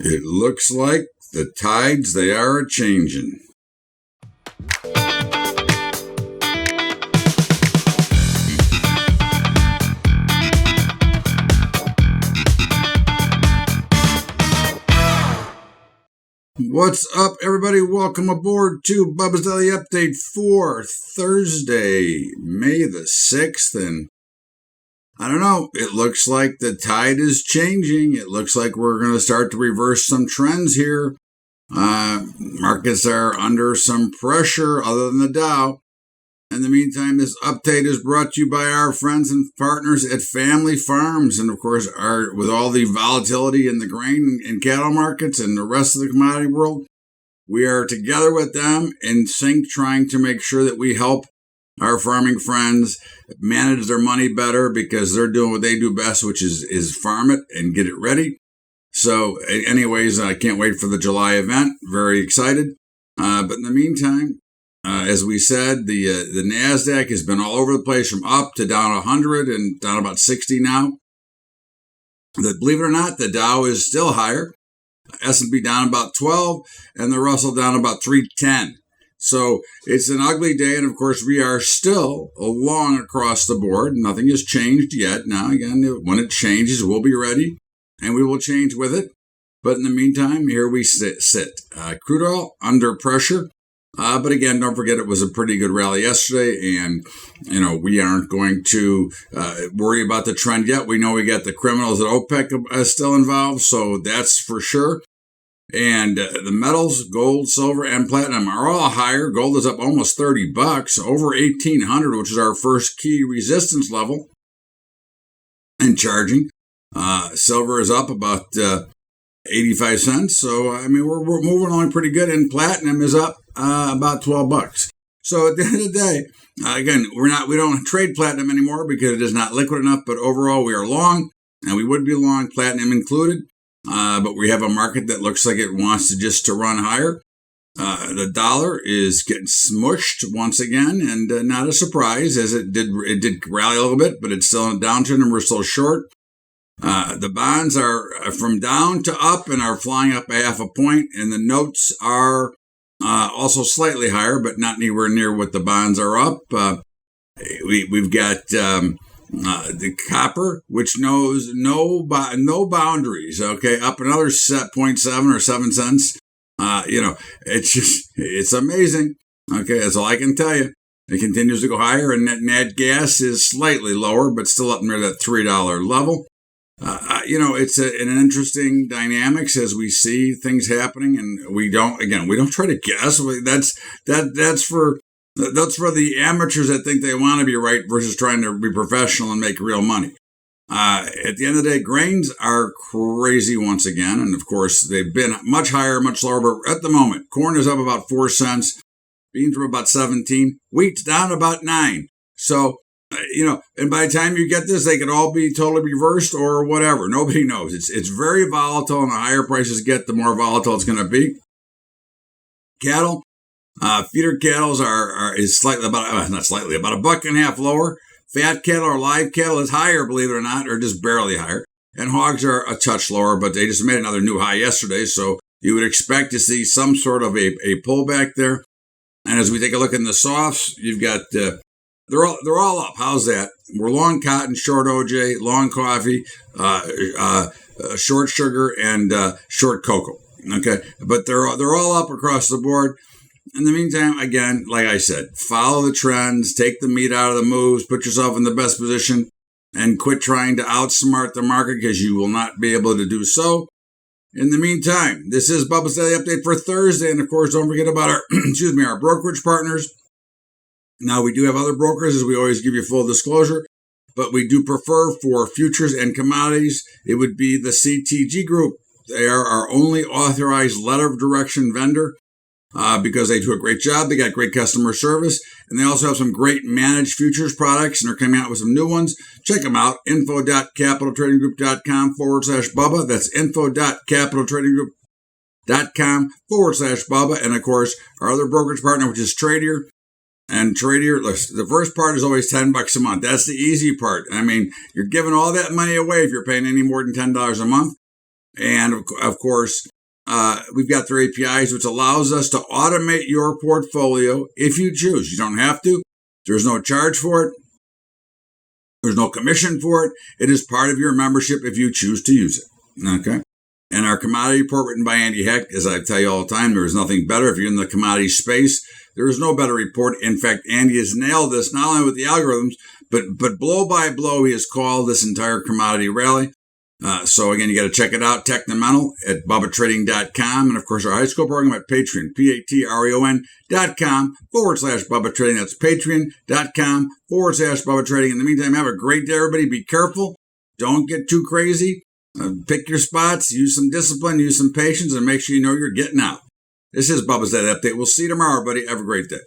It looks like the tides, they are a-changin'. What's up, everybody? Welcome aboard to Bubba's Daily Update for Thursday, May the 6th. And I don't know, it looks like the tide is changing. It looks like we're going to start to reverse some trends here. Markets are under some pressure other than the Dow. In the meantime, this update is brought to you by our friends and partners at Family Farms. And of course, with all the volatility in the grain and cattle markets and the rest of the commodity world, we are together with them in sync, trying to make sure that we help our farming friends manage their money better, because they're doing what they do best, which is farm it and get it ready. So anyways, I can't wait for the July event. Very excited. But in the meantime, as we said, the NASDAQ has been all over the place, from up to down 100 and down about 60 now. Believe it or not, the Dow is still higher. S&P down about 12, and the Russell down about 310. So it's an ugly day, and of course we are still long across the board. Nothing has changed yet. Now, again, when it changes, we'll be ready, and we will change with it. But in the meantime, here we sit. Crude oil under pressure. But again, don't forget, it was a pretty good rally yesterday, and, we aren't going to worry about the trend yet. We know we got the criminals at OPEC still involved, so that's for sure. And the metals, gold, silver, and platinum are all higher. Gold is up almost $30, over 1,800, which is our first key resistance level, and charging. Silver is up about 85 cents. So, we're moving along pretty good, and platinum is up about $12. So at the end of the day, again, we don't trade platinum anymore because it is not liquid enough, but overall we are long, and we would be long, platinum included. But we have a market that looks like it wants to run higher. The dollar is getting smushed once again, and not a surprise, as it did rally a little bit, but it's still in a downturn and we're still short. The bonds are from down to up and are flying up 0.5 point, and the notes are also slightly higher, but not anywhere near what the bonds are up. We've got the copper, which knows no boundaries. Okay, up another 0.7 or 7 cents. It's amazing. Okay, that's all I can tell you. It continues to go higher, and nat gas is slightly lower, but still up near that $3 level. It's an interesting dynamics as we see things happening, and we don't try to guess. That's for the amateurs that think they want to be right versus trying to be professional and make real money. At the end of the day, grains are crazy once again, and of course they've been much higher, much lower. But at the moment, corn is up about 4 cents, beans are about 17, wheat's down about 9. So. And by the time you get this, they could all be totally reversed or whatever. Nobody knows. It's very volatile, and the higher prices get, the more volatile it's going to be. Cattle, feeder cattle is slightly about $1.50 lower. Fat cattle or live cattle is higher, believe it or not, or just barely higher. And hogs are a touch lower, but they just made another new high yesterday, so you would expect to see some sort of a pullback there. And as we take a look in the softs, you've got they're all up. How's that? We're long cotton, short OJ, long coffee, short sugar, and short cocoa. Okay, but they're all up across the board. In the meantime, again, like I said, follow the trends, take the meat out of the moves, put yourself in the best position, and quit trying to outsmart the market, because you will not be able to do so. In the meantime, this is Bubba's Daily Update for Thursday, and of course, don't forget about our brokerage partners. Now, we do have other brokers, as we always give you full disclosure, but we do prefer for futures and commodities, it would be the CTG Group. They are our only authorized letter of direction vendor because they do a great job. They got great customer service, and they also have some great managed futures products, and they're coming out with some new ones. Check them out, info.capitaltradinggroup.com/Bubba. That's info.capitaltradinggroup.com/Bubba. And of course, our other brokerage partner, which is Tradier. And Tradier, the first part is always $10 a month. That's the easy part. You're giving all that money away if you're paying any more than $10 a month. And of course, we've got their APIs, which allows us to automate your portfolio if you choose. You don't have to. There's no charge for it. There's no commission for it. It is part of your membership if you choose to use it. Okay. And our commodity report written by Andy Hecht, as I tell you all the time, there is nothing better. If you're in the commodity space, there is no better report. In fact, Andy has nailed this, not only with the algorithms, but blow by blow, he has called this entire commodity rally. So again, you got to check it out, Technomental at BUBBATrading.com. And of course, our high school program at Patreon, patreon.com/Bubba Trading. That's patreon.com/Bubba Trading. In the meantime, have a great day, everybody. Be careful. Don't get too crazy. Pick your spots, use some discipline, use some patience, and make sure you know you're getting out. This is Bubba's Daily Update. We'll see you tomorrow, buddy. Have a great day.